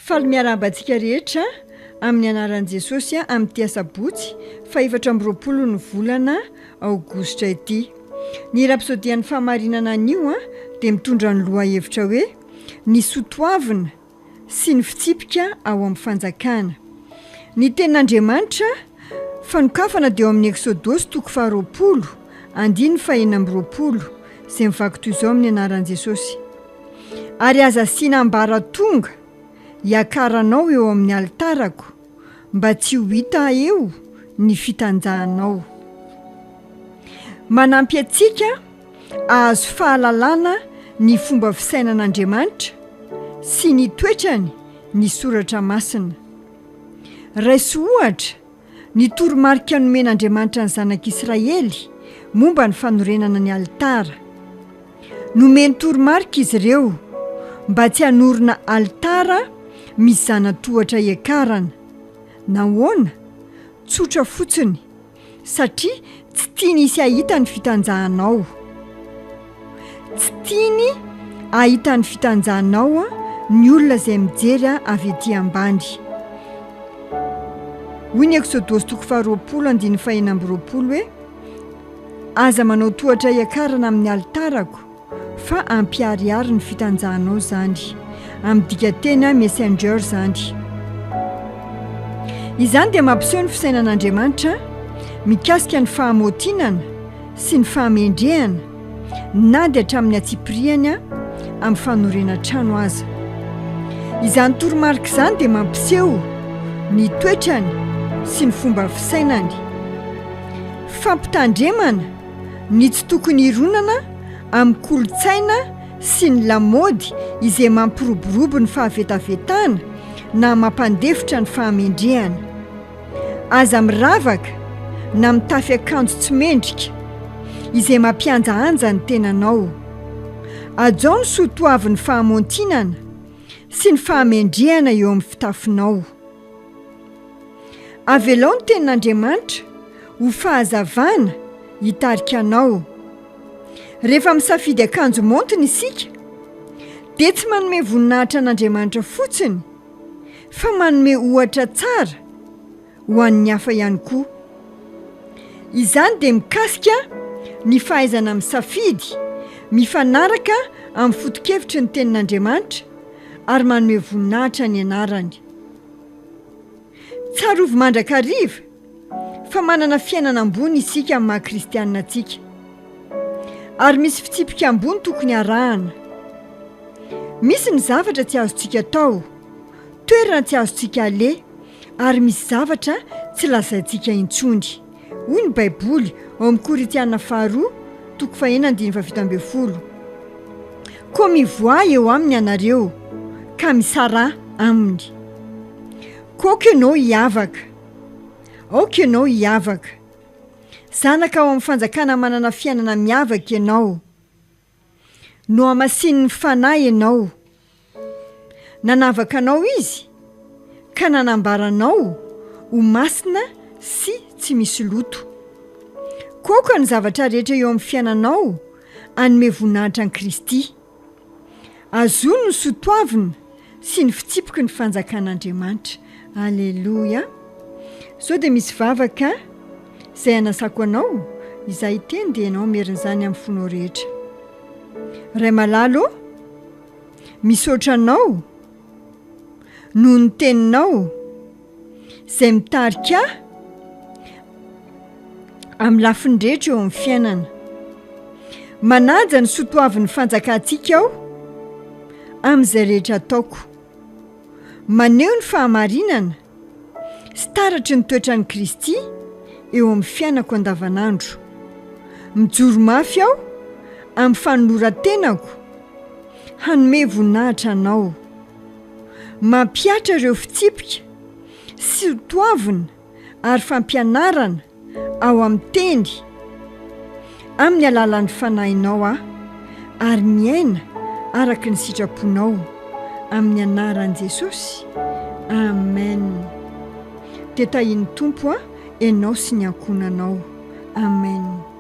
Faly miarabantsika rehetra amin'ny anaran'i Jesosy amin'ny Sabotsy fa 14 ny volana Aogositra ity. Ny rapsodian'ny fahamarinana anio dia mitondra ny lohahevitra hoe ny sotoavina sy ny fitsipika ao amin'ny fanjakana. Ny tenin'Andriamanitra fanokafana dia amin'ny Exodosy 20 andiny 4 izay mivaky toy izao amin'ny anaran'i Jesosy. Ary aza asiana ambaratonga hiakaranao eo amin'ny altarako mba tsy ho hita eo ny fitanjahanao. Manampy antsika ahazo fahalalana ny fomba fisainan'Andriamanitra sy ny toetrany ny soratra masina. Raiso ohatra ny toromarika nomen'Andriamanitra ny zanak'Israely momba ny fanorenana ny altara. Nomeny toromarika izy ireo mba tsy hanorina altara misy zanatohatra hiakarana. Nahoana? Tsotra fotsiny satria tsy tiany isy ahita ny fitanjahanao. Tsy tiany ahita ny fitanjahanao ny olona izay mijery avy etỳ ambany. Hoy ny Exodosy 20 andiny 4 hoe aza manao tohatra hiakarana amin'ny altarako fa ampiariary ny fitanjahanao zany. Amin'ny dikateny messenger zany. Izany dia mampiseho ny fisainan'Andriamanitra mikasika ny fahamotinana sy ny fahamendrehana na dia hatramin'ny atsipiriany amin'ny fanorena trano aza. Izany toromarika izany dia mampiseho ny toetrany sy ny fomba fisainany. Fampitandremana ny tsy tokony hironana amin'ny kolotsaina sy ny lamody izay mampiroborobo ny fahavetavetana na mampandefitra ny fahamendrehana. Aza miravaka na mitafy akanjo tsy mendrika izay mampianjaanja ny tenanao. Ajao ny sotoavin'ny fahamontinana sy ny fahamendrehana eo amin'ny fitafinao. Avelao ny tenin'Andriamanitra ho fahazavana hitarika anao. Rehefa misafidy akanjo montiny isika dia tsy manome voninahitra an'Andriamanitra fotsiny fa manome ohatra tsara ho an'ny hafa ihany koa. Izany dia mikasika ny fahaizana misafidy mifanaraka amin'ny foto-kevitry ny tenin'Andriamanitra ary manome voninahitra ny anarany. Tsarovy mandrakariva fa manana fiainana ambony isika amin'ny maha-kristianina antsika. Ary misy fitsipika ambony tokony arahana. Misy ny zavatra tsy azontsika atao, toerana tsy azontsika aleha, ary misy zavatra tsy lazaintsika intsony. Hoy ny Baiboly ao amin'ny Korintiana 2:9-12. Koa mivoa eo aminy ianareo ka misara aminy. Koka ianao hiavaka. Aoka ianao hiavaka. Zanaka ao amin'ny fanjakana manana fiainana miavaka ianao. No amasin'ny fanahy ianao. Nanavaka anao izy ka nanambaranao ho masina sy tsy misy loto. Koka ny zavatra rehetra eo amin'ny fiainanao anome voninahitra an'i Kristy. Azono ny sotoavina sy ny fitsipiky ny fanjakan'Andriamanitra. Alleluia. Sao dia misy vavaka izay anasako anao, izay teny dia ianao merin'izany amin'ny fonao rehetra. Ray malalo, misaotra anao noho ny teninao izay mitarika amin'ny lafiny rehetra eo amin'ny fiainana. Manaja ny sotoavin'ny fanjakantsika aho amin'izay rehetra ataoko. Maneho ny fahamarinana sy taratry ny toetran'i Kristy eo amin'ny fiainako andavanandro. Mijoro mafy aho amin'ny fanoloran-tenako hanome voninahitra anao. Mampiatra ireo fitsipika sy sotoavina ary fampianarana ao amin'ny teny amin'ny alalan'ny fanahinao ary miaina araka ny sitraponao amin'ny anaran'i Jesosy. Amen. Dia tahin'ny Tompo ianao sy ny ankonanao. Amen.